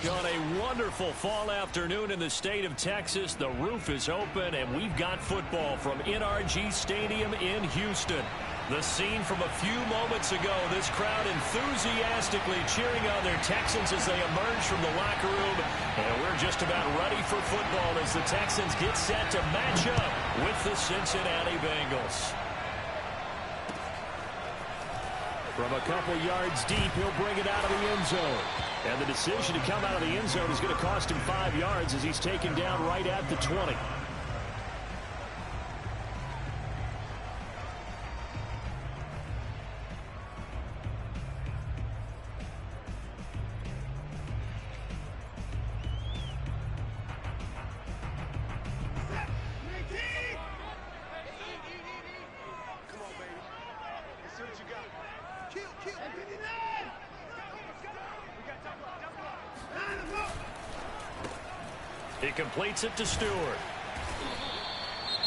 On a wonderful fall afternoon in the state of Texas, the roof is open, and we've got football from NRG Stadium in Houston. The scene from a few moments ago, this crowd enthusiastically cheering on their Texans as they emerge from the locker room. And we're just about ready for football as the Texans get set to match up with the Cincinnati Bengals. From a couple yards deep, he'll bring it out of the end zone. And the decision to come out of the end zone is going to cost him 5 yards as he's taken down right at the 20. He completes it to Stewart.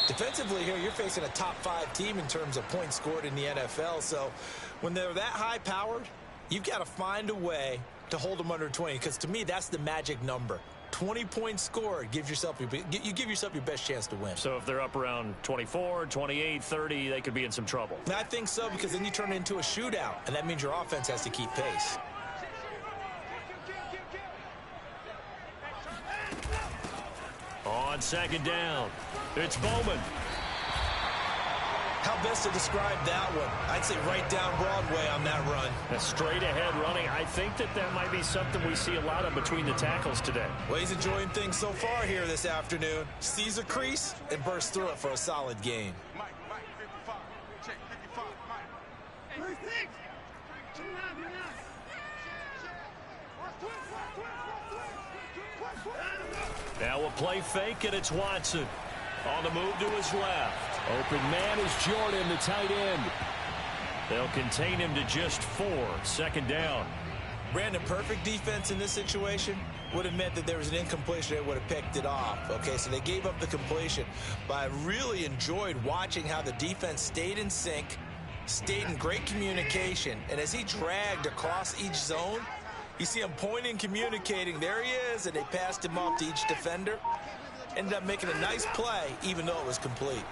Defensively here, you're facing a top-5 team in terms of points scored in the NFL. So when they're that high-powered, you've got to find a way to hold them under 20. Because to me, that's the magic number. 20 points scored, you give yourself your best chance to win. So if they're up around 24, 28, 30, they could be in some trouble. And I think so, because then you turn it into a shootout, and that means your offense has to keep pace. On second down, it's Bowman. How best to describe that one? I'd say right down Broadway on that run. A straight ahead running. I think that might be something we see a lot of between the tackles today. Well, he's enjoying things so far here this afternoon. Sees a crease and bursts through it for a solid gain. Mike, 55. Check 55, Mike. Now a play fake, and it's Watson. On the move to his left. Open man is Jordan, the tight end. They'll contain him to just 4. Second down. Brandon, perfect defense in this situation would have meant that there was an incompletion that would have picked it off. Okay, so they gave up the completion. But I really enjoyed watching how the defense stayed in sync, stayed in great communication. And as he dragged across each zone, you see him pointing, communicating. There he is, and they passed him off to each defender. Ended up making a nice play, even though it was complete.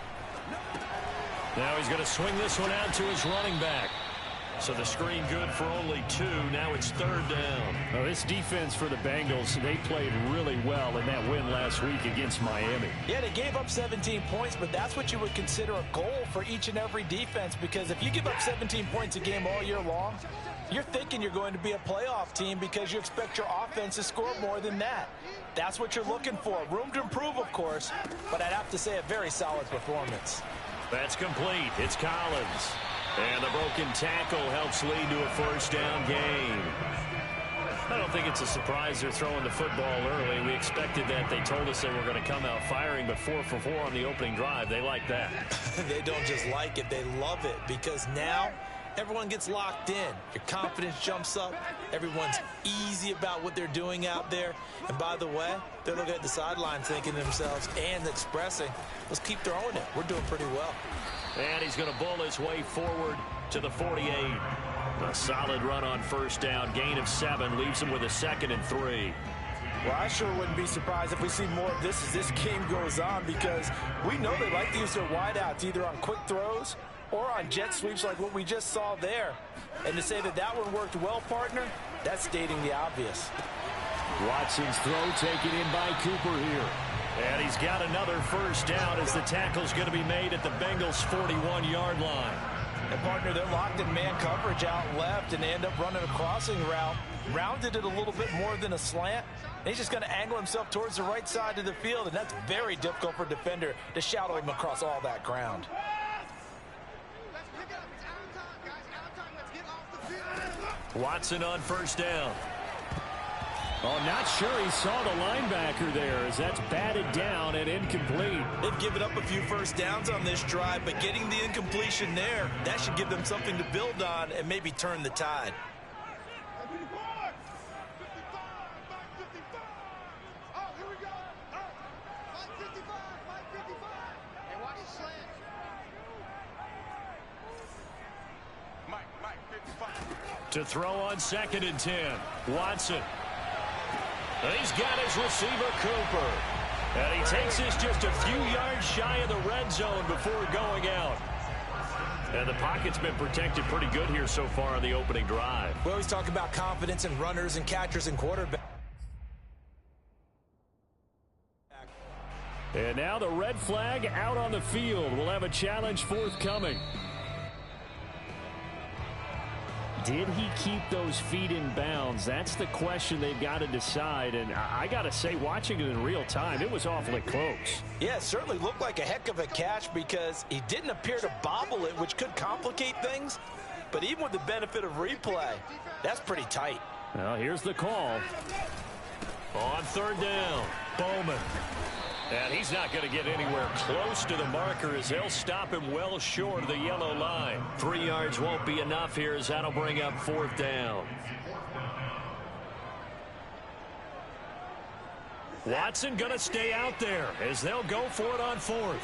Now he's going to swing this one out to his running back. So the screen good for only 2. Now it's third down. Oh, this defense for the Bengals, they played really well in that win last week against Miami. Yeah, they gave up 17 points, but that's what you would consider a goal for each and every defense, because if you give up 17 points a game all year long, you're thinking you're going to be a playoff team because you expect your offense to score more than that. That's what you're looking for. Room to improve, of course, but I'd have to say a very solid performance. That's complete. It's Collins. And the broken tackle helps lead to a first down gain. I don't think it's a surprise they're throwing the football early. We expected that. They told us they were going to come out firing, but 4 for 4 on the opening drive. They like that. They don't just like it, they love it, because now everyone gets locked in. Your confidence jumps up. Everyone's easy about what they're doing out there. And by the way, they're looking at the sidelines thinking to themselves and expressing, let's keep throwing it. We're doing pretty well. And he's going to bull his way forward to the 48. A solid run on first down. Gain of 7 leaves him with a 2nd and 3. Well, I sure wouldn't be surprised if we see more of this as this game goes on, because we know they like to use their wideouts either on quick throws or on jet sweeps like what we just saw there. And to say that that one worked well, partner, that's stating the obvious. Watson's throw taken in by Cooper here. And he's got another first down as the tackle's going to be made at the Bengals' 41-yard line. And, partner, they're locked in man coverage out left, and they end up running a crossing route. Rounded it a little bit more than a slant. And he's just going to angle himself towards the right side of the field, and that's very difficult for a defender to shadow him across all that ground. Watson on first down. Oh, not sure he saw the linebacker there as that's batted down and incomplete. They've given up a few first downs on this drive, but getting the incompletion there, that should give them something to build on and maybe turn the tide. To throw on 2nd and 10. Watson. And he's got his receiver, Cooper. And he takes this just a few yards shy of the red zone before going out. And the pocket's been protected pretty good here so far on the opening drive. We always talk about confidence in runners and catchers and quarterbacks. And now the red flag out on the field. We'll have a challenge forthcoming. Did he keep those feet in bounds? That's the question they've got to decide. And I got to say, watching it in real time, it was awfully close. Yeah, it certainly looked like a heck of a catch because he didn't appear to bobble it, which could complicate things. But even with the benefit of replay, that's pretty tight. Well, here's the call. On third down, Bowman. And he's not going to get anywhere close to the marker as they'll stop him well short of the yellow line. 3 yards won't be enough here as that'll bring up fourth down. Watson going to stay out there as they'll go for it on fourth.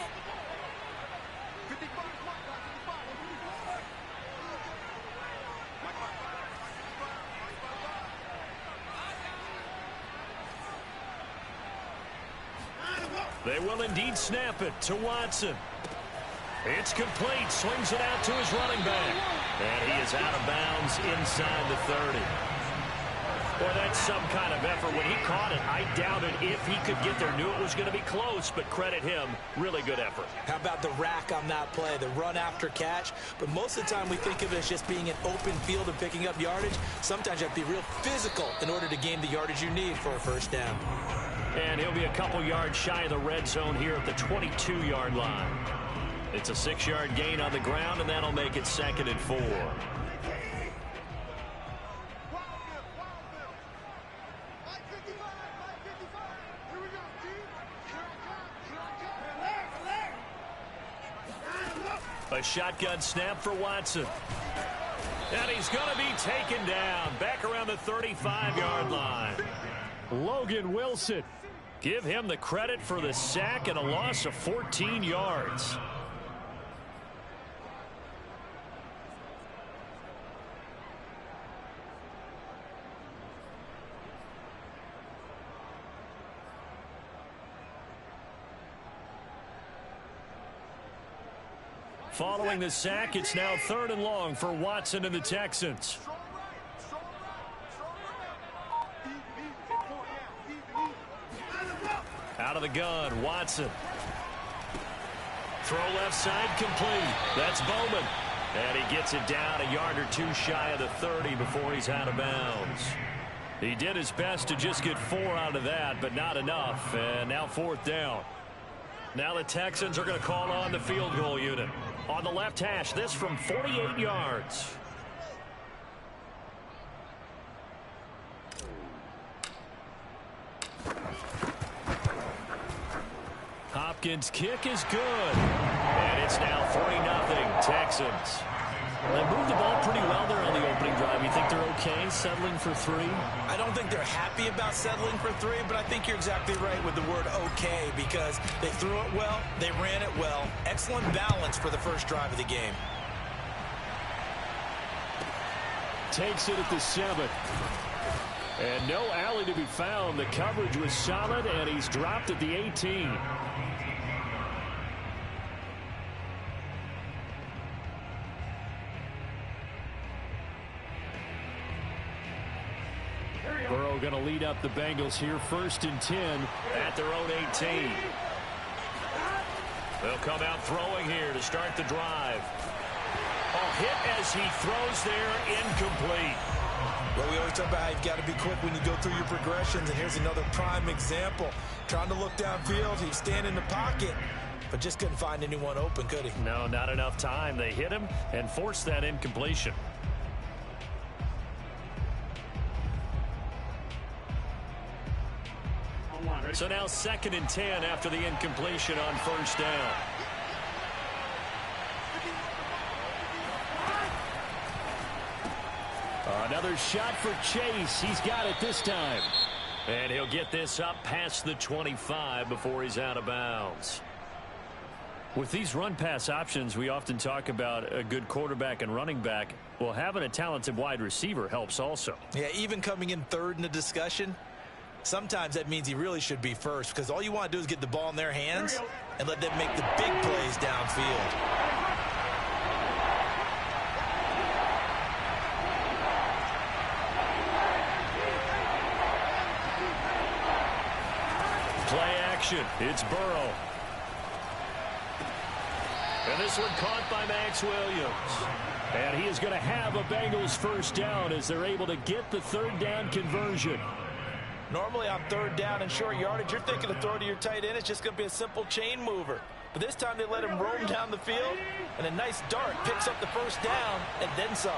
They will indeed snap it to Watson. It's complete. Swings it out to his running back. And he is out of bounds inside the 30. Boy, that's some kind of effort. When he caught it, I doubted if he could get there. Knew it was going to be close, but credit him. Really good effort. How about the rack on that play, the run after catch? But most of the time we think of it as just being an open field and picking up yardage. Sometimes you have to be real physical in order to gain the yardage you need for a first down. And he'll be a couple yards shy of the red zone here at the 22-yard line. It's a 6-yard gain on the ground, and that'll make it 2nd and 4. A shotgun snap for Watson. And he's going to be taken down back around the 35-yard line. Logan Wilson. Give him the credit for the sack and a loss of 14 yards. Following the sack, it's now 3rd and long for Watson and the Texans. Out of the gun, Watson. Throw left side complete. That's Bowman. And he gets it down a yard or two shy of the 30 before he's out of bounds. He did his best to just get 4 out of that, but not enough. And now 4th down. Now the Texans are going to call on the field goal unit. On the left hash, this from 48 yards. Hopkins' kick is good. And it's now 40-0 Texans. They moved the ball pretty well there on the opening drive. You think they're okay settling for 3? I don't think they're happy about settling for 3, but I think you're exactly right with the word okay because they threw it well, they ran it well. Excellent balance for the first drive of the game. Takes it at the 7. And no alley to be found. The coverage was solid, and he's dropped at the 18. Burrow going to lead up the Bengals here, 1st and 10 at their own 18. They'll come out throwing here to start the drive. A hit as he throws there, incomplete. Well, we always talk about how you've got to be quick when you go through your progressions, and here's another prime example. Trying to look downfield, he was standing in the pocket, but just couldn't find anyone open, could he? No, not enough time. They hit him and forced that incompletion. So now 2nd and 10 after the incompletion on 1st down. Another shot for Chase. He's got it this time. And he'll get this up past the 25 before he's out of bounds. With these run-pass options, we often talk about a good quarterback and running back. Well, having a talented wide receiver helps also. Yeah, even coming in 3rd in the discussion, Sometimes that means he really should be first because all you want to do is get the ball in their hands and let them make the big plays downfield. Play action. It's Burrow. And this one caught by Max Williams. And he is going to have a Bengals first down as they're able to get the third down conversion. Normally on third down and short yardage, you're thinking to throw to your tight end. It's just going to be a simple chain mover. But this time they let him roam down the field, and a nice dart picks up the first down and then some.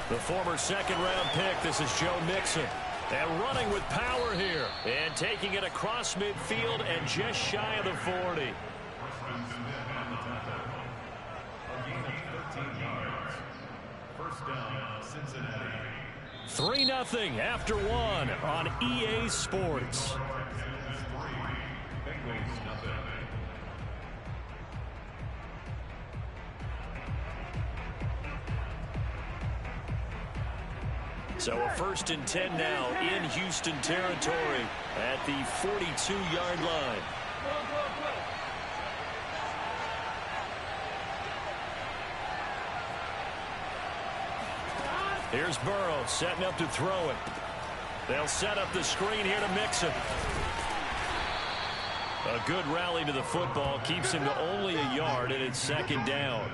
The former second-round pick, this is Joe Mixon. And running with power here. And taking it across midfield and just shy of the 40. 3-0 after one on EA Sports. So a 1st and 10 now in Houston territory at the 42-yard line. Here's Burrow setting up to throw it. They'll set up the screen here to Mixon. A good rally to the football keeps him to only a yard, and it's second down.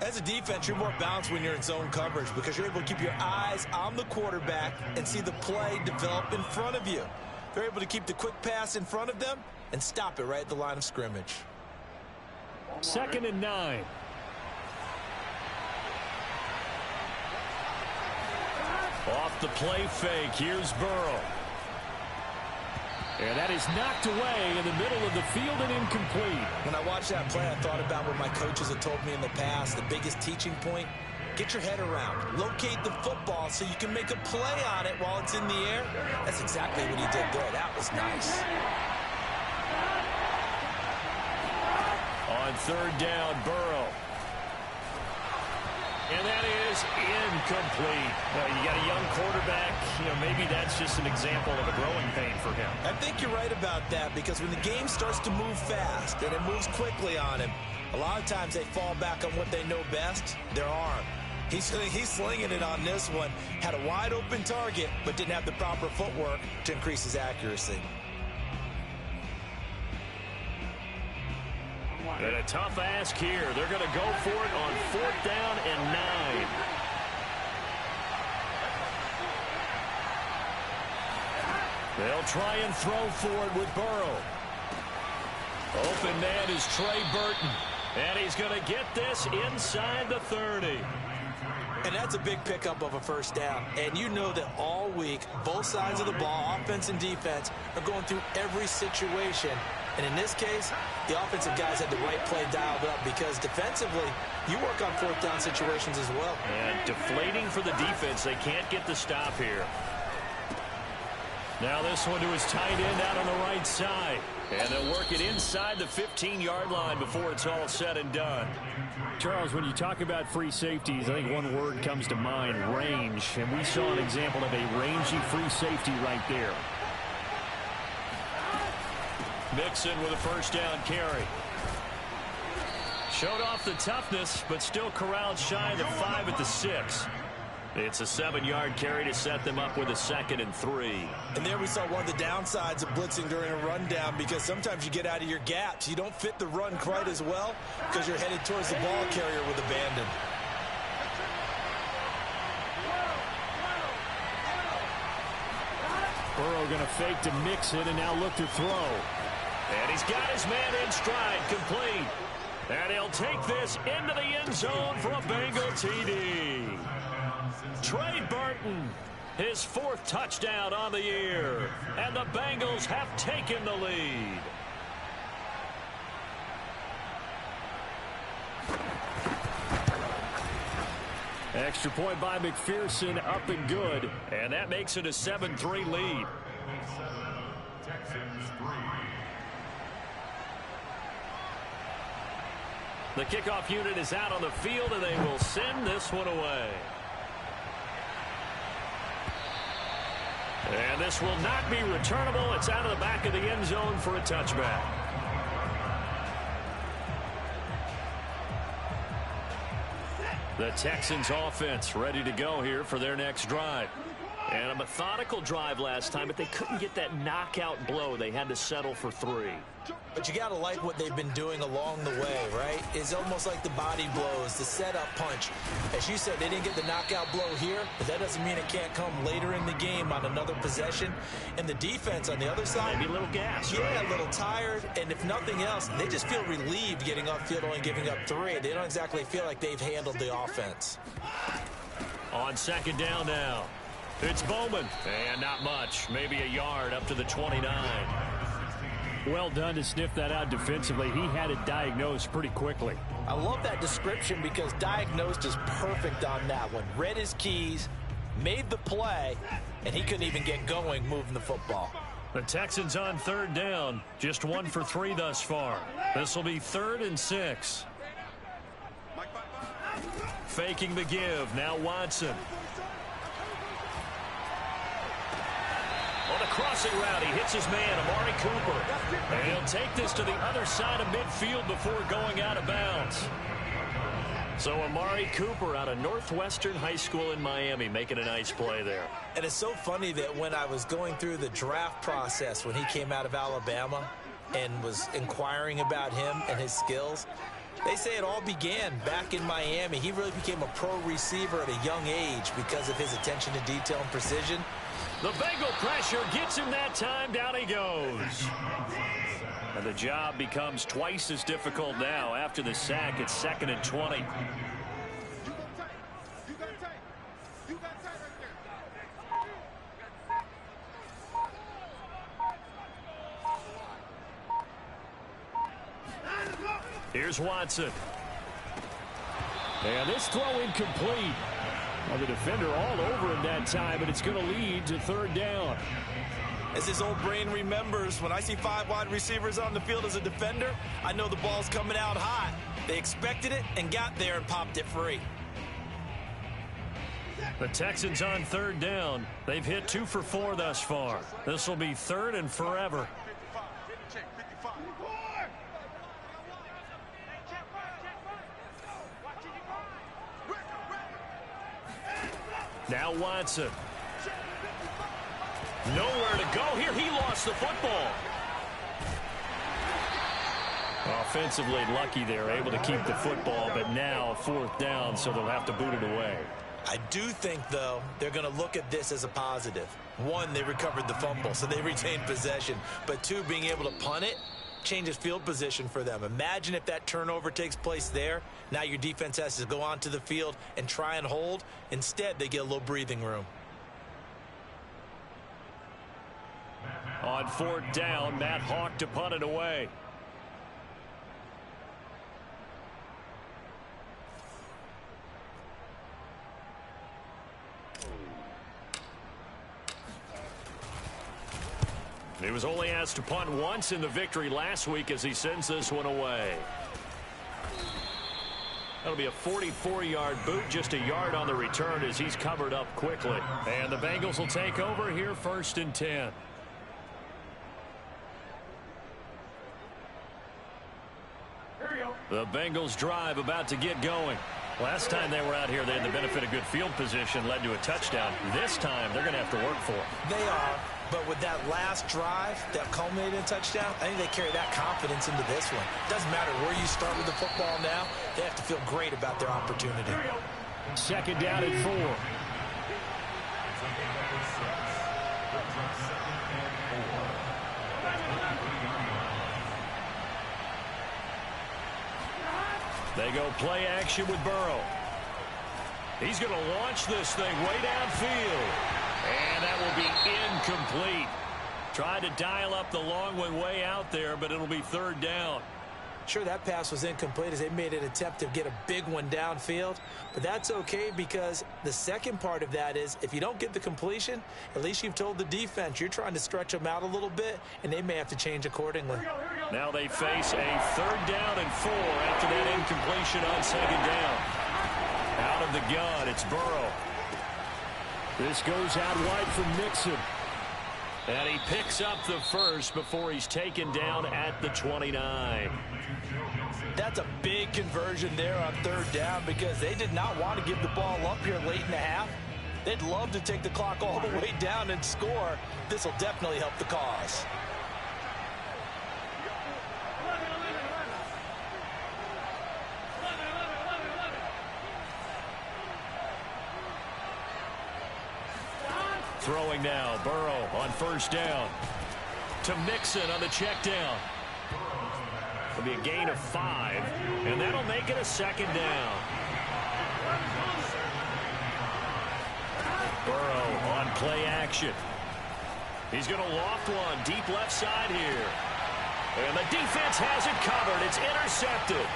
As a defense, you're more balanced when you're in zone coverage because you're able to keep your eyes on the quarterback and see the play develop in front of you. They're able to keep the quick pass in front of them and stop it right at the line of scrimmage. 2nd and 9. Off the play fake, here's Burrow. And that is knocked away in the middle of the field and incomplete. When I watched that play, I thought about what my coaches have told me in the past. The biggest teaching point, get your head around. Locate the football so you can make a play on it while it's in the air. That's exactly what he did there. That was nice. On 3rd down, Burrow. And that is incomplete. Well, you got a young quarterback. Maybe that's just an example of a growing pain for him. I think you're right about that because when the game starts to move fast and it moves quickly on him, a lot of times they fall back on what they know best, their arm. He's slinging it on this one. Had a wide open target, but didn't have the proper footwork to increase his accuracy. And a tough ask here. They're going to go for it on 4th down and 9. They'll try and throw for it with Burrow. Open man is Trey Burton. And he's going to get this inside the 30. And that's a big pickup of a first down. And you know that all week, both sides of the ball, offense and defense, are going through every situation. And in this case, the offensive guys had the right play dialed up because defensively, you work on 4th down situations as well. And deflating for the defense. They can't get the stop here. Now this one to his tight end out on the right side. And they'll work it inside the 15-yard line before it's all said and done. Charles, when you talk about free safeties, I think one word comes to mind, range. And we saw an example of a rangy free safety right there. Mixon with a first down carry. Showed off the toughness, but still corralled shy of the 5 at the 6. It's a 7-yard carry to set them up with a 2nd and 3. And there we saw one of the downsides of blitzing during a rundown because sometimes you get out of your gaps. You don't fit the run quite as well because you're headed towards the ball carrier with abandon. Burrow going to fake to Mixon and now look to throw. And he's got his man in stride, complete. And he'll take this into the end zone for a Bengal TD. Trey Burton, his 4th touchdown on the year. And the Bengals have taken the lead. Extra point by McPherson, up and good. And that makes it a 7-3 lead. The kickoff unit is out on the field, and they will send this one away. And this will not be returnable. It's out of the back of the end zone for a touchback. The Texans offense ready to go here for their next drive. And a methodical drive last time, but they couldn't get that knockout blow. They had to settle for 3. But you got to like what they've been doing along the way, right? It's almost like the body blows, the setup punch. As you said, they didn't get the knockout blow here, but that doesn't mean it can't come later in the game on another possession. And the defense on the other side, maybe a little gas, yeah, right? A little tired. And if nothing else, they just feel relieved getting upfield, only giving up 3. They don't exactly feel like they've handled the offense. On second down now, it's Bowman. And not much, maybe a yard up to the 29. Well done to sniff that out defensively. He had it diagnosed pretty quickly. I love that description because diagnosed is perfect on that one. Read his keys, made the play, and he couldn't even get going moving the football. The Texans on third down, just 1 for 3 thus far. This will be 3rd and 6. Faking the give, now Watson. On a crossing route, he hits his man, Amari Cooper. And he'll take this to the other side of midfield before going out of bounds. So Amari Cooper out of Northwestern High School in Miami making a nice play there. And it's so funny that when I was going through the draft process when he came out of Alabama and was inquiring about him and his skills, they say it all began back in Miami. He really became a pro receiver at a young age because of his attention to detail and precision. The Bengal pressure gets him that time. Down he goes. And the job becomes twice as difficult now after the sack. It's 2nd and 20. Here's Watson. And this throw incomplete. Well, the defender all over him that time, but it's going to lead to 3rd down. As his old brain remembers, when I see 5 wide receivers on the field as a defender, I know the ball's coming out hot. They expected it and got there and popped it free. The Texans on 3rd down. They've hit 2 for 4 thus far. This will be 3rd and forever. Now Watson. Nowhere to go here. He lost the football. Offensively lucky they're able to keep the football, but now 4th down, so they'll have to boot it away. I do think, though, they're going to look at this as a positive. 1, they recovered the fumble, so they retained possession. But 2, being able to punt it changes field position for them. Imagine if that turnover takes place there. Now your defense has to go onto the field and try and hold. Instead, they get a little breathing room. On 4th down, Matt Hawk to punt it away. He was only asked to punt once in the victory last week as he sends this one away. That'll be a 44-yard boot, just a yard on the return as he's covered up quickly. And the Bengals will take over here 1st and 10. The Bengals drive about to get going. Last time they were out here, they had the benefit of good field position, led to a touchdown. This time, they're going to have to work for it. They are, but with that last drive that culminated in a touchdown, I think they carry that confidence into this one. Doesn't matter where you start with the football now, they have to feel great about their opportunity. 2nd down and 4. They go play action with Burrow. He's going to launch this thing way downfield. And that will be incomplete. Tried to dial up the long one way out there, but it'll be 3rd down. Sure, that pass was incomplete as they made an attempt to get a big one downfield, but that's okay because the second part of that is if you don't get the completion, at least you've told the defense you're trying to stretch them out a little bit, and they may have to change accordingly. Now they face a 3rd down and 4 after that incompletion on 2nd down. Out of the gun, it's Burrow. This goes out wide from Nixon. And he picks up the first before he's taken down at the 29. That's a big conversion there on third down because they did not want to give the ball up here late in the half. They'd love to take the clock all the way down and score. This will definitely help the cause. Throwing now, Burrow on first down. To Mixon on the check down. It'll be a gain of 5, and that'll make it a second down. Burrow on play action. He's going to loft one deep left side here. And the defense has it covered. It's intercepted.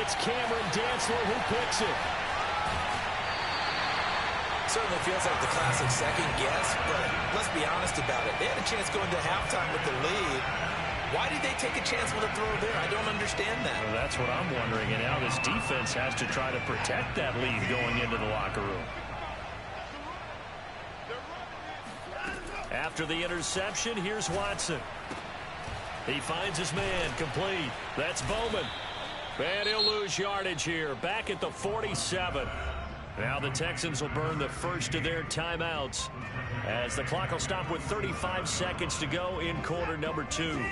It's Cameron Dantzler who picks it. Certainly feels like the classic second guess, but let's be honest about it. They had a chance going to halftime with the lead. Why did they take a chance with a throw there? I don't understand that. Well, that's what I'm wondering. And now this defense has to try to protect that lead going into the locker room. After the interception, here's Watson. He finds his man, complete. That's Bowman. And he'll lose yardage here, back at the 47. Now the Texans will burn the first of their timeouts as the clock will stop with 35 seconds to go in quarter number 2.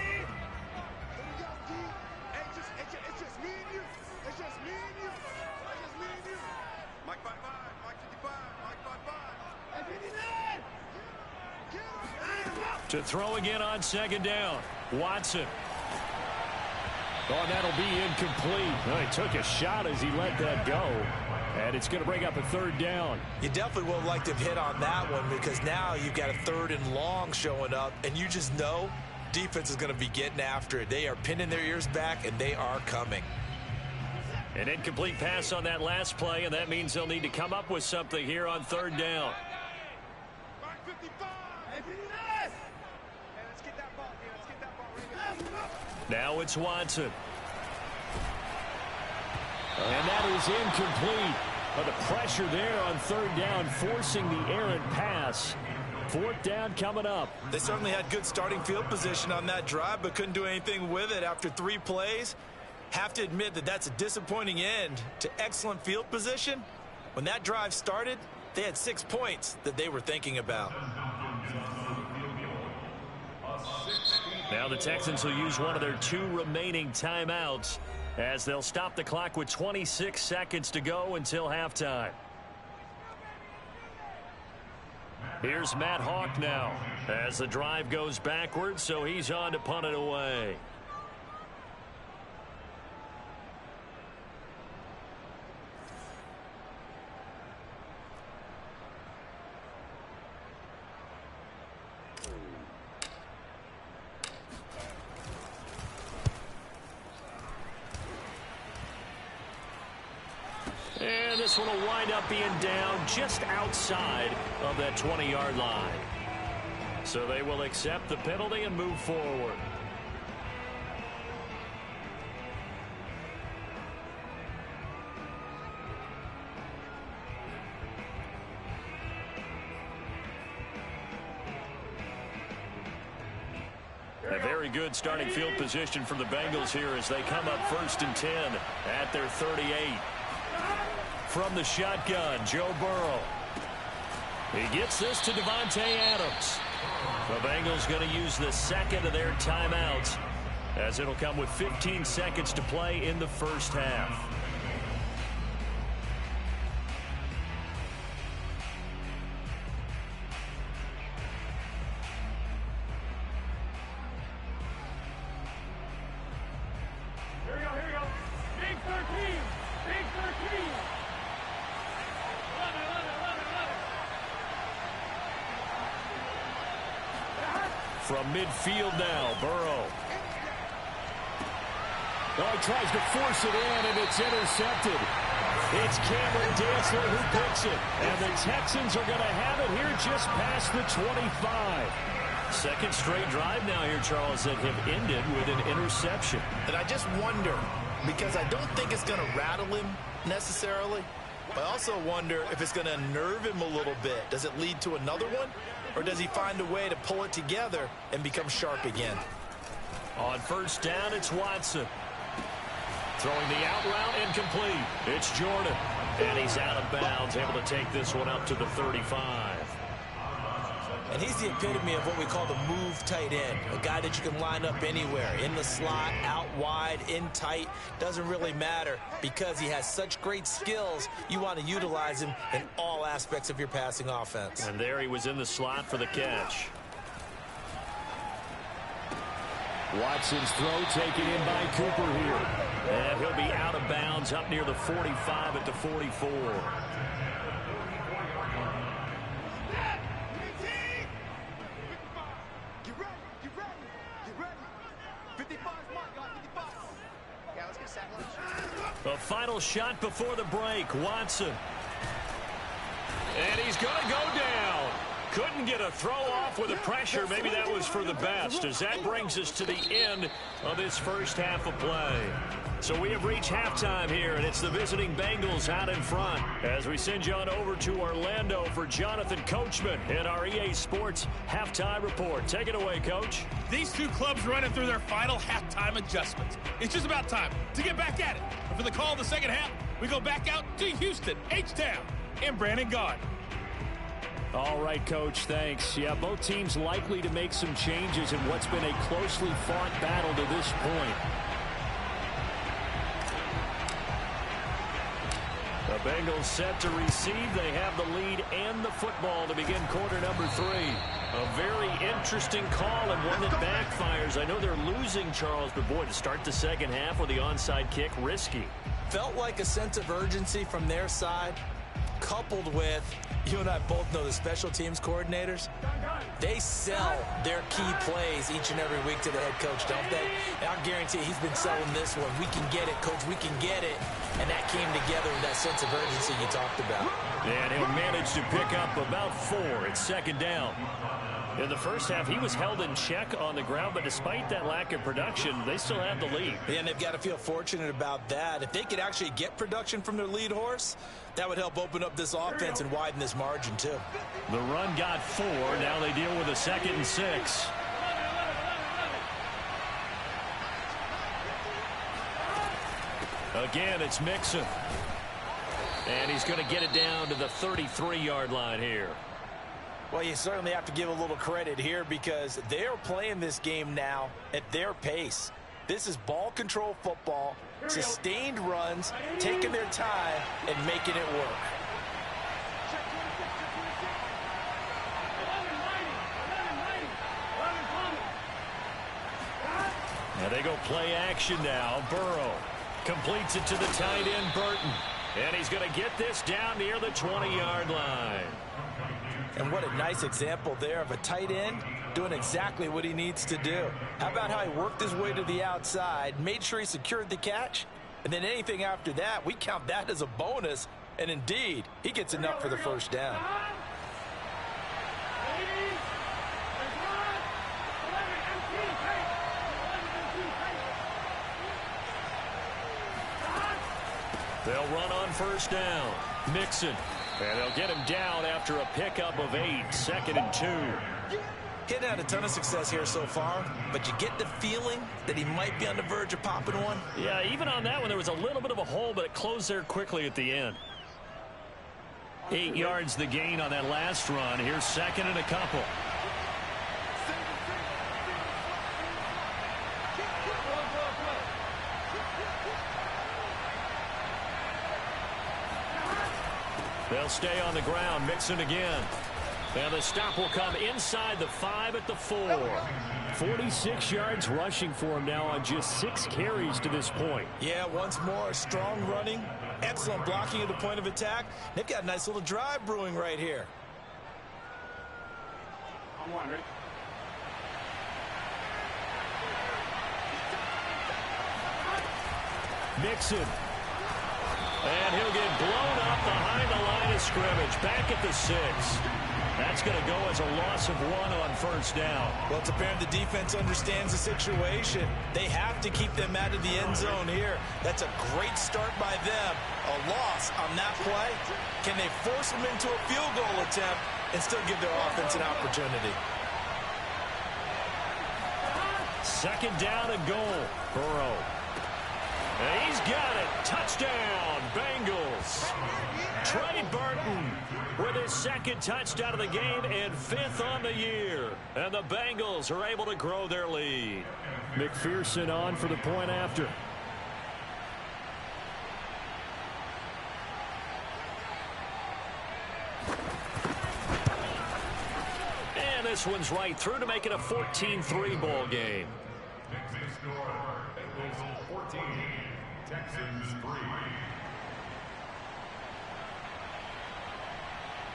To throw again on second down. Watson. Oh, that'll be incomplete. Well, he took a shot as he let that go. And it's going to bring up a third down. You definitely would have liked to have hit on that one because now you've got a third and long showing up, and you just know defense is going to be getting after it. They are pinning their ears back, and they are coming. An incomplete pass on that last play, and that means they'll need to come up with something here on third down. Now it's Watson. And that is incomplete. But the pressure there on third down, forcing the errant pass. Fourth down coming up. They certainly had good starting field position on that drive, but couldn't do anything with it after 3 plays. Have to admit that that's a disappointing end to excellent field position. When that drive started, they had 6 points that they were thinking about. Now the Texans will use one of their 2 remaining timeouts as they'll stop the clock with 26 seconds to go until halftime. Here's Matt Hawk now as the drive goes backwards, so he's on to punt it away. And this one will wind up being down just outside of that 20-yard line. So they will accept the penalty and move forward. A very good starting field position for the Bengals here as they come up 1st and 10 at their 38. From the shotgun, Joe Burrow. He gets this to Devontae Adams. The Bengals going to use the second of their timeouts as it'll come with 15 seconds to play in the first half. Here we go. Big 13. Big 13. From midfield now, Burrow. Oh, he tries to force it in, and it's intercepted. It's Cameron Dantzler who picks it. And the Texans are going to have it here just past the 25. Second straight drive now here, Charles, that have ended with an interception. And I just wonder, because I don't think it's going to rattle him necessarily, I also wonder if it's going to unnerve him a little bit. Does it lead to another one? Or does he find a way to pull it together and become sharp again? On first down, it's Watson. Throwing the out route, incomplete. It's Jordan. And he's out of bounds, able to take this one up to the 35. And he's the epitome of what we call the move tight end. A guy that you can line up anywhere. In the slot, out wide, in tight. Doesn't really matter because he has such great skills. You want to utilize him in all aspects of your passing offense. And there he was in the slot for the catch. Watson's throw taken in by Cooper here. And he'll be out of bounds up near the 45 at the 44. The final shot before the break, Watson. And he's going to go down. Couldn't get a throw off with the pressure. Maybe that was for the best, as that brings us to the end of this first half of play. So we have reached halftime here, and it's the visiting Bengals out in front. As we send you on over to Orlando for Jonathan Coachman in our EA Sports Halftime Report. Take it away, Coach. These two clubs running through their final halftime adjustments. It's just about time to get back at it. And for the call of the second half, we go back out to Houston, H-Town, and Brandon Gaudin. All right, Coach, thanks. Yeah, both teams likely to make some changes in what's been a closely fought battle to this point. The Bengals set to receive. They have the lead and the football to begin quarter number 3. A very interesting call and one that backfires. I know they're losing, Charles, but boy, to start the second half with the onside kick, risky. Felt like a sense of urgency from their side, coupled with, you and I both know the special teams coordinators, they sell their key plays each and every week to the head coach, don't they? And I guarantee he's been selling this one. We can get it, coach, we can get it. And that came together with that sense of urgency you talked about. And he'll manage to pick up about 4. It's second down. In the first half, he was held in check on the ground, but despite that lack of production, they still have the lead. And they've got to feel fortunate about that. If they could actually get production from their lead horse, that would help open up this offense and widen this margin, too. The run got 4. Now they deal with a 2nd and 6. Again, it's Mixon. And he's going to get it down to the 33-yard line here. Well, you certainly have to give a little credit here because they're playing this game now at their pace. This is ball control football, sustained runs, taking their time and making it work. And they go play action now. Burrow completes it to the tight end, Burton. And he's going to get this down near the 20-yard line. And what a nice example there of a tight end doing exactly what he needs to do. How about how he worked his way to the outside, made sure he secured the catch, and then anything after that, we count that as a bonus. And indeed, he gets enough for the first down. They'll run on first down. Mixon. And they'll get him down after a pickup of 8. 2nd and 2. He hadn't had a ton of success here so far, but you get the feeling that he might be on the verge of popping one. Yeah, even on that one, there was a little bit of a hole, but it closed there quickly at the end. 8 yards the gain on that last run. Here's 2nd and a couple. They'll stay on the ground. Mixon again. And the stop will come inside the 5 at the 4. 46 yards rushing for him now on just 6 carries to this point. Yeah, once more, strong running, excellent blocking at the point of attack. They've got a nice little drive brewing right here. I'm wondering. Mixon. And he'll get blown up behind the line of scrimmage. Back at the 6. That's going to go as a loss of 1 on first down. Well, it's apparent the defense understands the situation. They have to keep them out of the end zone here. That's a great start by them. A loss on that play. Can they force them into a field goal attempt and still give their offense an opportunity? Second down and goal. Burrow. And he's got it. Touchdown, Bengals. Trey Burton with his second touchdown of the game and 5th on the year. And the Bengals are able to grow their lead. McPherson on for the point after. And this one's right through to make it a 14-3 ball game.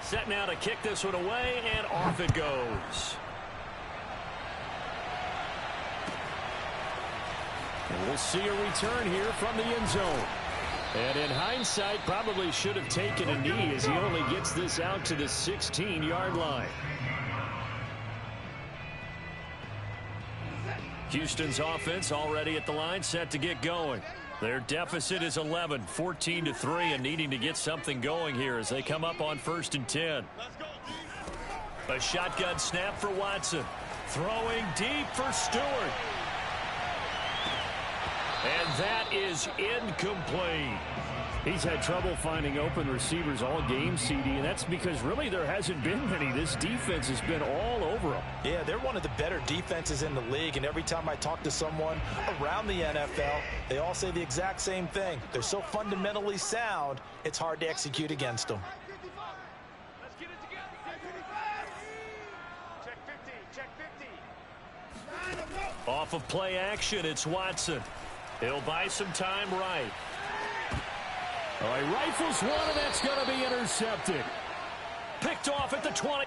Set now to kick this one away, and off it goes. And we'll see a return here from the end zone. And in hindsight, probably should have taken a knee as he only gets this out to the 16-yard line. Houston's offense already at the line, set to get going. Their deficit is 11, 14-3, and needing to get something going here as they come up on 1st and 10. A shotgun snap for Watson. Throwing deep for Stewart. And that is incomplete. He's had trouble finding open receivers all game, CD, and that's because really there hasn't been many. This defense has been all over them. Yeah, they're one of the better defenses in the league, and every time I talk to someone around the NFL, they all say the exact same thing. They're so fundamentally sound, it's hard to execute against them. Let's get it together. Check 50, check 50. Off of play action, it's Watson. He'll buy some time right. Oh, he rifles one, and that's going to be intercepted. Picked off at the 20.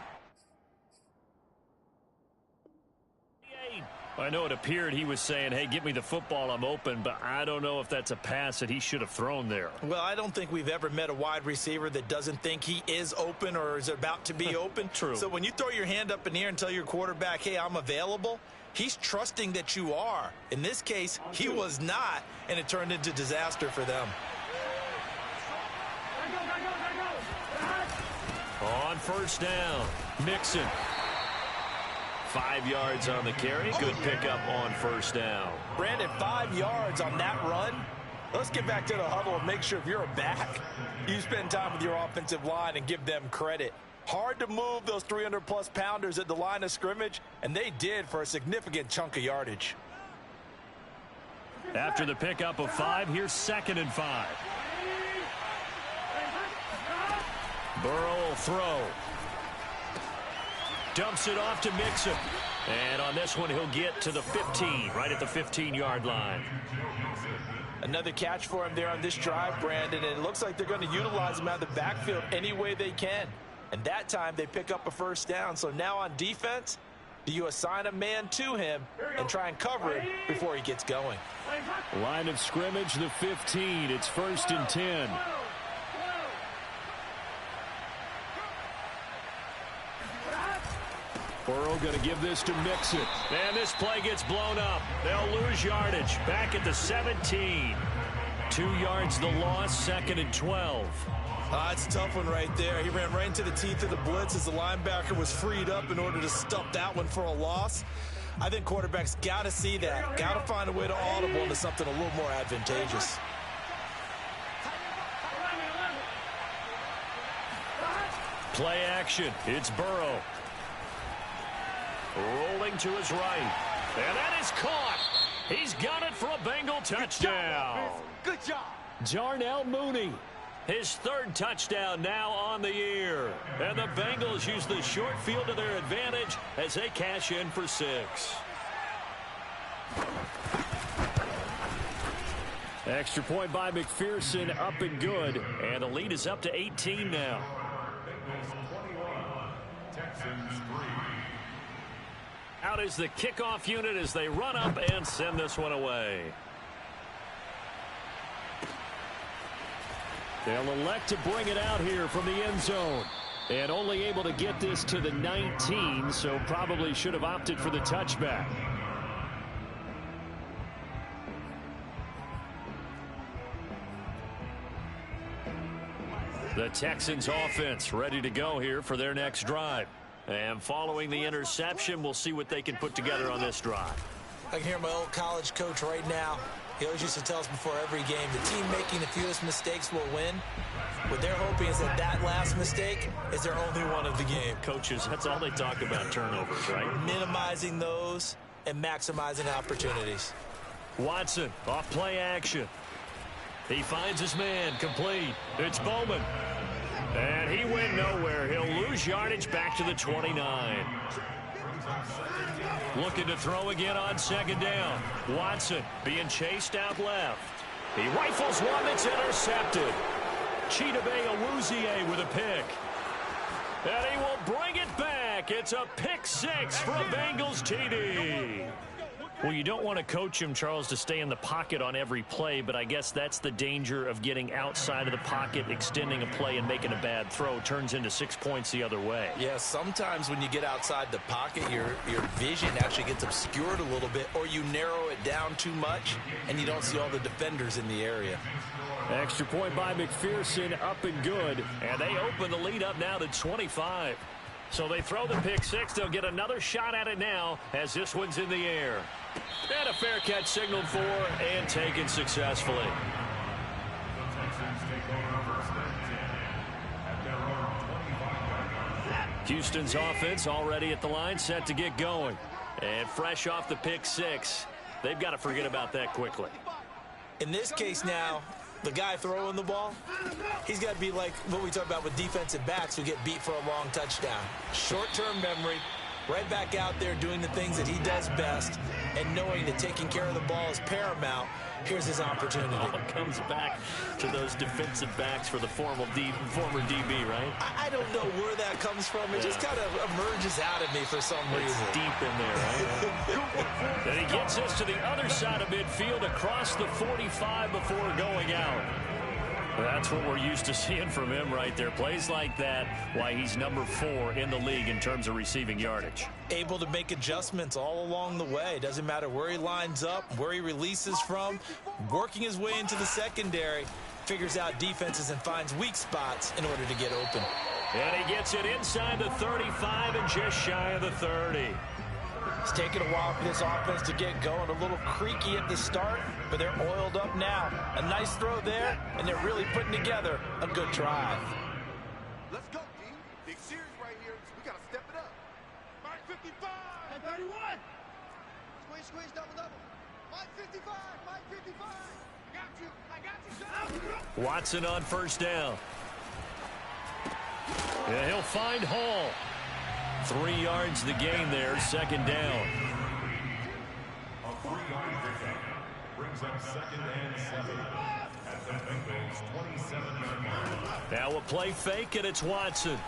I know it appeared he was saying, hey, give me the football, I'm open, but I don't know if that's a pass that he should have thrown there. Well, I don't think we've ever met a wide receiver that doesn't think he is open or is about to be open. True. So when you throw your hand up in the air and tell your quarterback, hey, I'm available, he's trusting that you are. In this case, he was not, and it turned into disaster for them. On first down, Mixon. 5 yards on the carry. Good pickup on first down. Brandon, 5 yards on that run. Let's get back to the huddle and make sure if you're a back, you spend time with your offensive line and give them credit. Hard to move those 300-plus pounders at the line of scrimmage, and they did for a significant chunk of yardage. After the pickup of 5, here's 2nd and 5. Burrow will throw. Dumps it off to Mixon. And on this one, he'll get to the 15, right at the 15-yard line. Another catch for him there on this drive, Brandon, and it looks like they're going to utilize him out of the backfield any way they can. And that time, they pick up a first down. So now on defense, do you assign a man to him and try and cover it before he gets going? Line of scrimmage, the 15. It's 1st and 10. Burrow going to give this to Mixon. And this play gets blown up. They'll lose yardage. Back at the 17. 2 yards the loss, 2nd and 12. It's a tough one right there. He ran right into the teeth of the blitz as the linebacker was freed up in order to stop that one for a loss. I think quarterbacks got to see that. Got to find a way to audible into something a little more advantageous. Play action. It's Burrow. Rolling to his right. And that is caught. He's got it for a Bengal touchdown. Good job. Darnell Mooney. His 3rd touchdown now on the year. And the Bengals use the short field to their advantage as they cash in for 6. Extra point by McPherson, up and good. And the lead is up to 18 now. Out is the kickoff unit as they run up and send this one away. They'll elect to bring it out here from the end zone. And only able to get this to the 19, so probably should have opted for the touchback. The Texans offense ready to go here for their next drive. And following the interception, we'll see what they can put together on this drive. I can hear my old college coach right now. He always used to tell us before every game, the team making the fewest mistakes will win. What they're hoping is that that last mistake is their only one of the game. Coaches, that's all they talk about, turnovers, right? Minimizing those and maximizing opportunities. Watson, off play action. He finds his man, complete. It's Bowman. And he went nowhere. He'll lose yardage back to the 29. Looking to throw again on second down. Watson being chased out left. He rifles one that's intercepted. Chidobe Awuzie with a pick. And he will bring it back. It's a pick six for a Bengals TD. Well, you don't want to coach him, Charles, to stay in the pocket on every play, but I guess that's the danger of getting outside of the pocket, extending a play, and making a bad throw. Turns into 6 points the other way. Yeah, sometimes when you get outside the pocket, your vision actually gets obscured a little bit, or you narrow it down too much, and you don't see all the defenders in the area. Extra point by McPherson, up and good. And they open the lead up now to 25. So they throw the pick six. They'll get another shot at it now as this one's in the air. And a fair catch signaled for and taken successfully. Houston's offense already at the line, set to get going. And fresh off the pick six, they've got to forget about that quickly. In this case now, the guy throwing the ball, he's got to be like what we talk about with defensive backs who get beat for a long touchdown. Short-term memory, right back out there doing the things that he does best, and knowing that taking care of the ball is paramount. Here's his opportunity. All comes back to those defensive backs for the former DB, right? I don't know where that comes from. It just kind of emerges out of me for some reason. It's deep in there, right? And he gets us to the other side of midfield across the 45 before going out. That's what we're used to seeing from him right there. Plays like that, why he's number 4 in the league in terms of receiving yardage. Able to make adjustments all along the way. Doesn't matter where he lines up, where he releases from. Working his way into the secondary. Figures out defenses and finds weak spots in order to get open. And he gets it inside the 35 and just shy of the 30. It's taken a while for this offense to get going. A little creaky at the start, but they're oiled up now. A nice throw there, and they're really putting together a good drive. Let's go, D. Big series right here. We got to step it up. Mark 55. And 31. Squeeze, double. Mike 55. Mike 55. I got you, son. Watson on first down. And he'll find Hall. 3 yards the gain there, second down. A 3-yard pickup brings up second and 7 at the Bengals 27-yard line. Now a play fake, and it's Watson.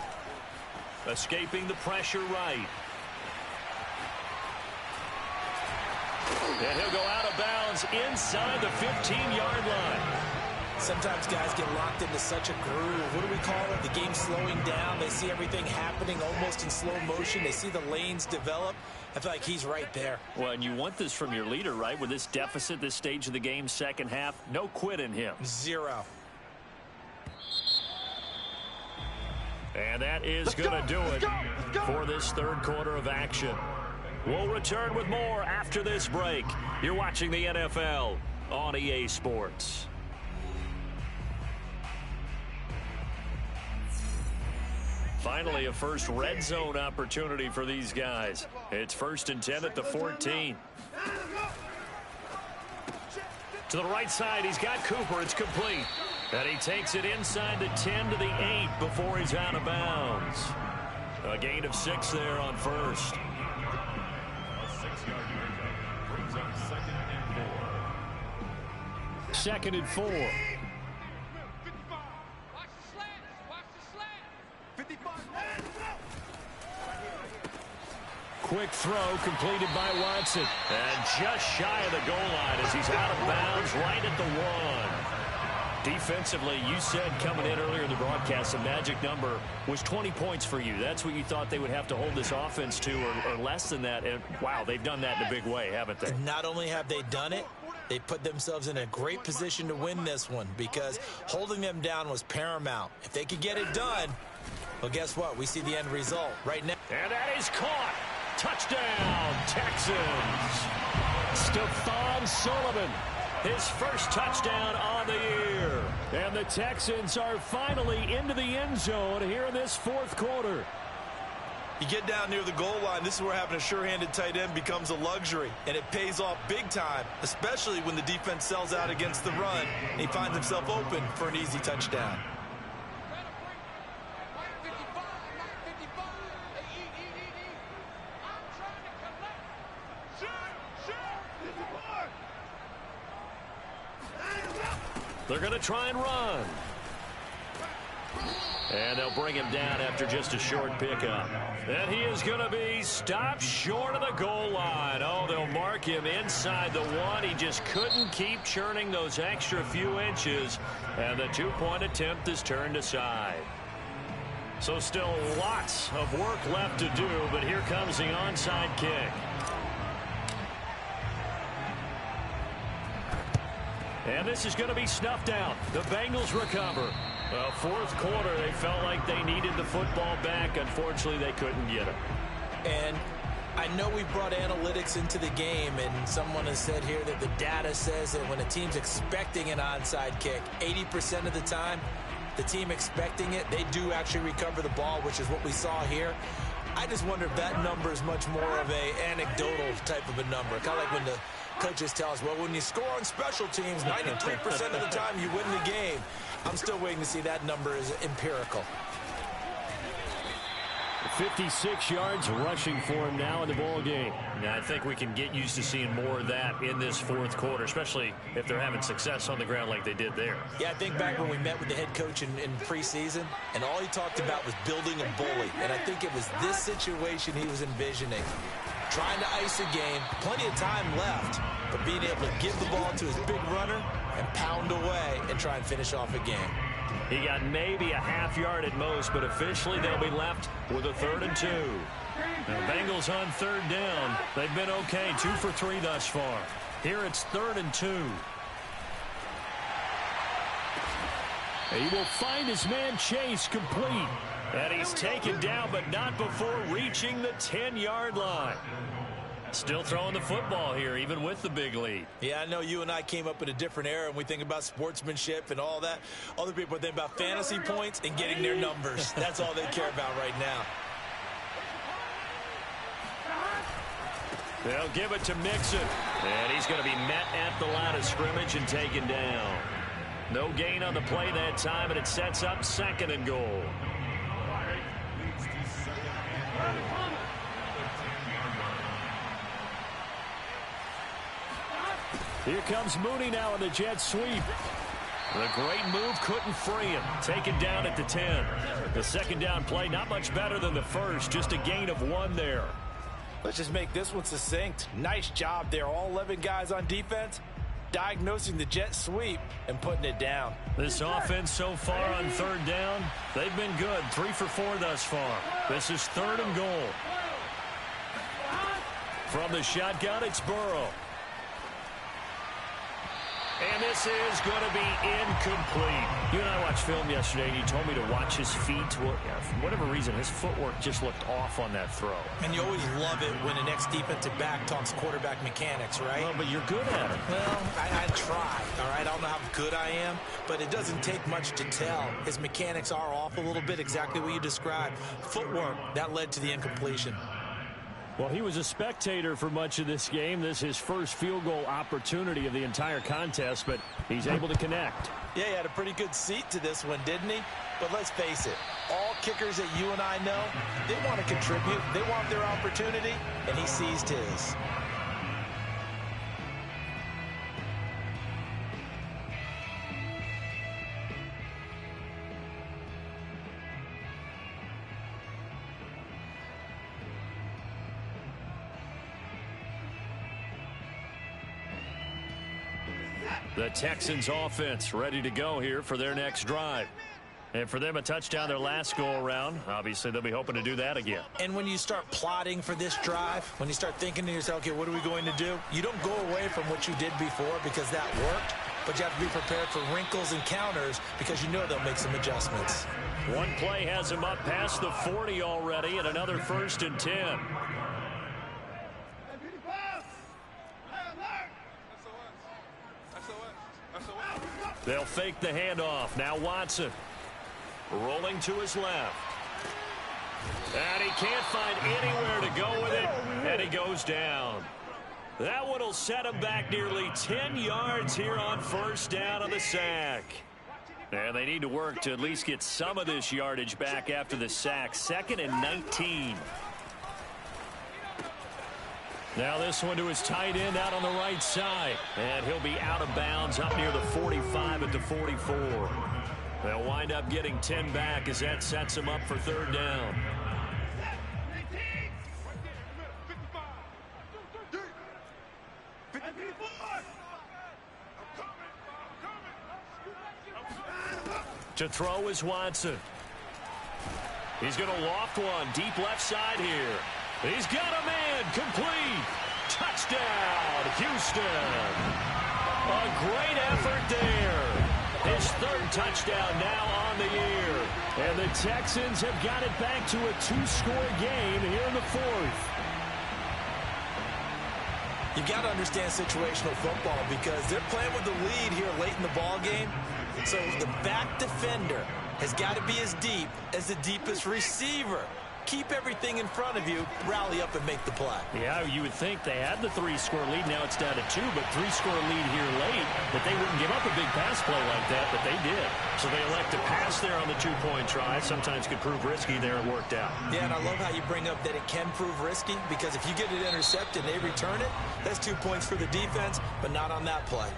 Escaping the pressure right. And he'll go out of bounds inside the 15-yard line. Sometimes guys get locked into such a groove. What do we call it? The game slowing down. They see everything happening almost in slow motion. They see the lanes develop. I feel like he's right there. Well, and you want this from your leader, right? With this deficit, this stage of the game, second half, no quit in him. 0. And that is going to do it for this third quarter of action. We'll return with more after this break. You're watching the NFL on EA Sports. Finally, a first red zone opportunity for these guys. It's 1st and 10 at the 14. To the right side, he's got Cooper. It's complete. And he takes it inside the 10 to the 8 before he's out of bounds. A gain of 6 there on first. A 6-yard pickup brings up second and 4. Second and 4. 55. Watch the slant. 55. Quick throw completed by Watson. And just shy of the goal line as he's out of bounds right at the 1. Defensively, you said coming in earlier in the broadcast, the magic number was 20 points for you. That's what you thought they would have to hold this offense to, or less than that. And, wow, they've done that in a big way, haven't they? And not only have they done it, they put themselves in a great position to win this one because holding them down was paramount. If they could get it done, well, guess what? We see the end result right now. And that is caught. Touchdown, Texans. Stephon Sullivan, his first touchdown on the year. And the Texans are finally into the end zone here in this fourth quarter. You get down near the goal line, this is where having a sure-handed tight end becomes a luxury, and it pays off big time, especially when the defense sells out against the run, and he finds himself open for an easy touchdown. They're going to try and run. And they'll bring him down after just a short pickup. And he is going to be stopped short of the goal line. Oh, they'll mark him inside the one. He just couldn't keep churning those extra few inches. And the two-point attempt is turned aside. So still lots of work left to do, but here comes the onside kick. And this is going to be snuffed out. The Bengals recover. Well, fourth quarter, they felt like they needed the football back. Unfortunately, they couldn't get it. And I know we brought analytics into the game, and someone has said here that the data says that when a team's expecting an onside kick, 80% of the time, the team expecting it, they do actually recover the ball, which is what we saw here. I just wonder if that number is much more of a anecdotal type of a number. Kind of like when the coaches tell us, well, when you score on special teams, 93% of the time you win the game. I'm still waiting to see that number is empirical. 56 yards rushing for him now in the ball game. Now, I think we can get used to seeing more of that in this fourth quarter, especially if they're having success on the ground like they did there. Yeah, I think back when we met with the head coach in preseason, and all he talked about was building a bully. And I think it was this situation he was envisioning. Trying to ice a game, plenty of time left, but being able to give the ball to his big runner and pound away and try and finish off a game. He got maybe a half yard at most, but officially they'll be left with a 3rd and 2. Now, Bengals on 3rd down. They've been okay, 2 for 3 thus far. Here it's 3rd and 2. He will find his man Chase complete. And he's taken down, but not before reaching the 10-yard line. Still throwing the football here, even with the big lead. Yeah, I know you and I came up in a different era, and we think about sportsmanship and all that. Other people think about fantasy points and getting their numbers. That's all they care about right now. They'll give it to Mixon. And he's going to be met at the line of scrimmage and taken down. No gain on the play that time, and it sets up 2nd and goal. Here comes Mooney now in the jet sweep. The great move couldn't free him. Taken down at the 10. The 2nd down play, not much better than the first. Just a gain of 1 there. Let's just make this one succinct. Nice job there. All 11 guys on defense diagnosing the jet sweep and putting it down. This offense so far on 3rd down, they've been good. 3 for 4 thus far. This is 3rd and goal. From the shotgun, it's Burrow. And this is going to be incomplete. You and I watched film yesterday, and you told me to watch his feet. Well, yeah, for whatever reason, his footwork just looked off on that throw. And you always love it when an ex-defensive back talks quarterback mechanics, right? Well, but you're good at it. Well, I try, all right? I don't know how good I am, but it doesn't take much to tell. His mechanics are off a little bit, exactly what you described. Footwork, that led to the incompletion. Well, he was a spectator for much of this game. This is his first field goal opportunity of the entire contest, but he's able to connect. Yeah, he had a pretty good seat to this one, didn't he? But let's face it, all kickers that you and I know, they want to contribute. They want their opportunity, and he seized his. The Texans offense ready to go here for their next drive. And for them, a touchdown their last go-around. Obviously, they'll be hoping to do that again. And when you start plotting for this drive, when you start thinking to yourself, okay, what are we going to do? You don't go away from what you did before because that worked, but you have to be prepared for wrinkles and counters because you know they'll make some adjustments. One play has him up past the 40 already, and another 1st and 10. They'll fake the handoff. Now Watson rolling to his left. And he can't find anywhere to go with it, and he goes down. That one will set him back nearly 10 yards here on 1st down on the sack. And they need to work to at least get some of this yardage back after the sack. 2nd and 19. Now this one to his tight end out on the right side. And he'll be out of bounds up near the 45 at the 44. They'll wind up getting 10 back as that sets him up for 3rd down. To throw is Watson. He's going to loft one deep left side here. He's got a man complete. Touchdown, Houston. A great effort there. His 3rd touchdown now on the year. And the Texans have got it back to a 2-score game here in the 4th. You got to understand situational football because they're playing with the lead here late in the ball game. So the back defender has got to be as deep as the deepest receiver. Keep everything in front of you, rally up and make the play. Yeah, you would think they had the 3-score lead. Now it's down to 2, but 3-score lead here late, that they wouldn't give up a big pass play like that, but they did. So they elect to pass there on the 2-point try. Sometimes could prove risky there. It worked out. Yeah, and I love how you bring up that it can prove risky because if you get it intercepted and they return it, that's 2 points for the defense, but not on that play.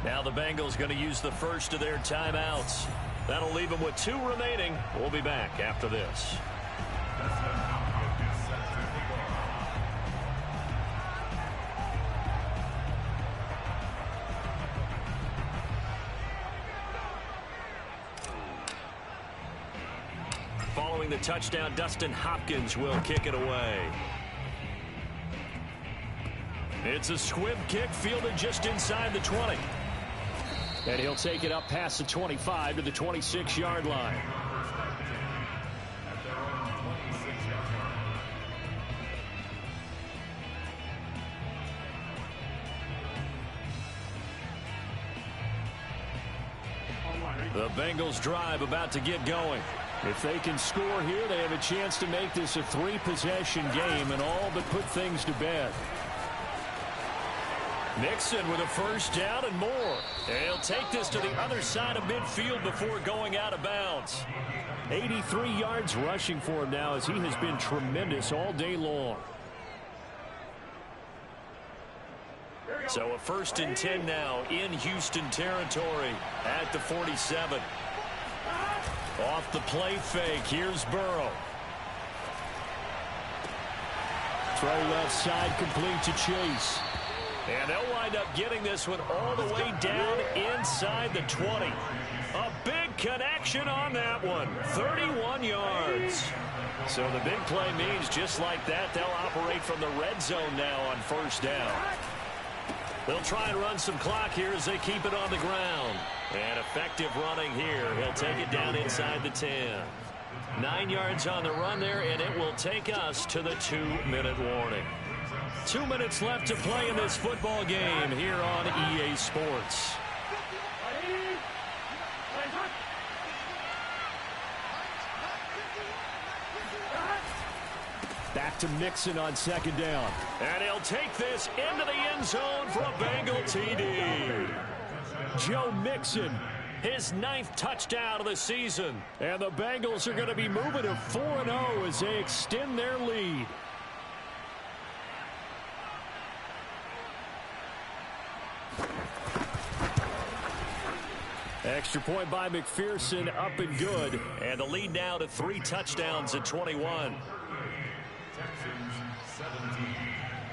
Now the Bengals going to use the first of their timeouts. That'll leave them with 2 remaining. We'll be back after this. Following the touchdown, Dustin Hopkins will kick it away. It's a squib kick fielded just inside the 20. And he'll take it up past the 25 to the 26-yard line. The Bengals drive about to get going. If they can score here, they have a chance to make this a 3-possession game and all but put things to bed. Mixon with a 1st down and more. And he'll take this to the other side of midfield before going out of bounds. 83 yards rushing for him now as he has been tremendous all day long. So a 1st and 10 now in Houston territory at the 47. Off the play fake, here's Burrow. Throw left side complete to Chase. And they'll wind up getting this one all the way down inside the 20. A big connection on that one. 31 yards. So the big play means just like that, they'll operate from the red zone now on 1st down. They'll try and run some clock here as they keep it on the ground. And effective running here. He'll take it down inside the 10. 9 yards on the run there, and it will take us to the 2-minute warning. 2 minutes left to play in this football game here on EA Sports. Back to Mixon on 2nd down. And he'll take this into the end zone for a Bengal TD. Joe Mixon, his 9th touchdown of the season. And the Bengals are going to be moving to 4-0 as they extend their lead. Extra point by McPherson, up and good. And the lead now to 3 touchdowns at 21.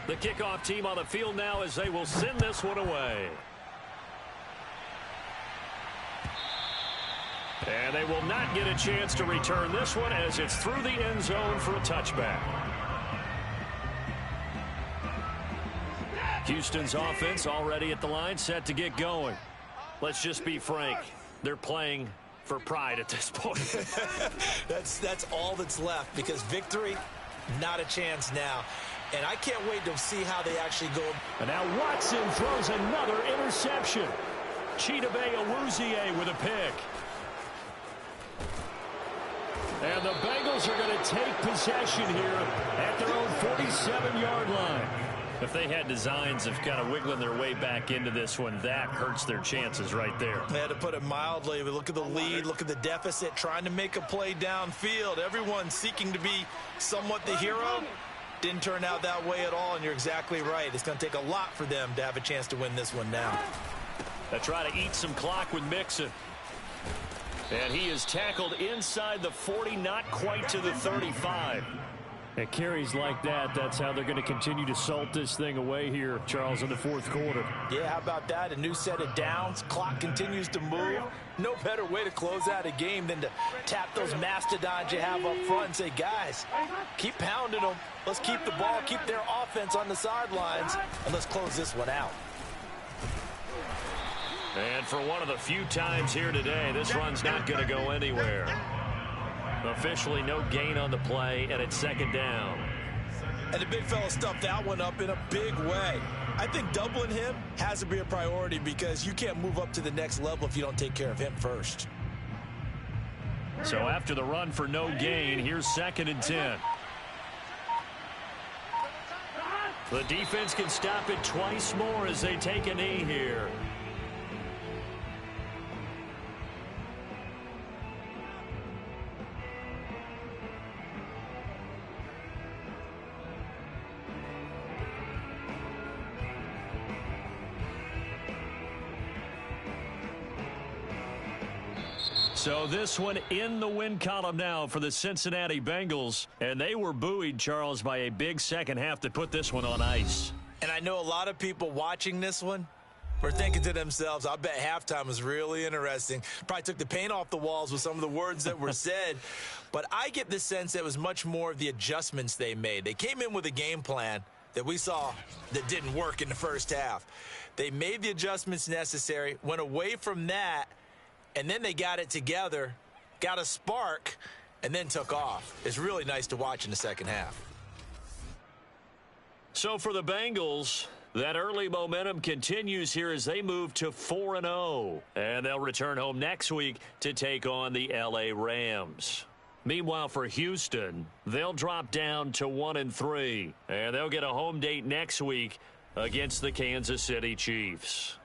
The kickoff team on the field now as they will send this one away. And they will not get a chance to return this one as it's through the end zone for a touchback. Houston's offense already at the line, set to get going. Let's just be frank. They're playing for pride at this point. That's all that's left, because victory, not a chance now. And I can't wait to see how they actually go. And now Watson throws another interception. Chidobe Awuzie with a pick. And the Bengals are going to take possession here at their own 47-yard line. If they had designs of kind of wiggling their way back into this one, that hurts their chances right there. They had to put it mildly. We look at the lead, look at the deficit, trying to make a play downfield. Everyone seeking to be somewhat the hero. Didn't turn out that way at all, and you're exactly right. It's going to take a lot for them to have a chance to win this one now. They try to eat some clock with Mixon. And he is tackled inside the 40, not quite to the 35. At carries like that, that's how they're going to continue to salt this thing away here, Charles, in the fourth quarter. Yeah, how about that? A new set of downs. Clock continues to move. No better way to close out a game than to tap those mastodons you have up front and say, guys, keep pounding them. Let's keep the ball, keep their offense on the sidelines, and let's close this one out. And for one of the few times here today, this run's not going to go anywhere. Officially no gain on the play, and it's second down. And the big fella stuffed that one up in a big way. I think doubling him has to be a priority, because you can't move up to the next level if you don't take care of him first. So after the run for no gain, here's 2nd and 10. The defense can stop it twice more as they take a knee here. So this one in the win column now for the Cincinnati Bengals. And they were buoyed, Charles, by a big second half that put this one on ice. And I know a lot of people watching this one were thinking to themselves, I bet halftime was really interesting. Probably took the paint off the walls with some of the words that were said. But I get the sense that it was much more of the adjustments they made. They came in with a game plan that we saw that didn't work in the first half. They made the adjustments necessary, went away from that, and then they got it together, got a spark, and then took off. It's really nice to watch in the second half. So for the Bengals, that early momentum continues here as they move to 4-0. And they'll return home next week to take on the LA Rams. Meanwhile, for Houston, they'll drop down to 1-3. And they'll get a home date next week against the Kansas City Chiefs.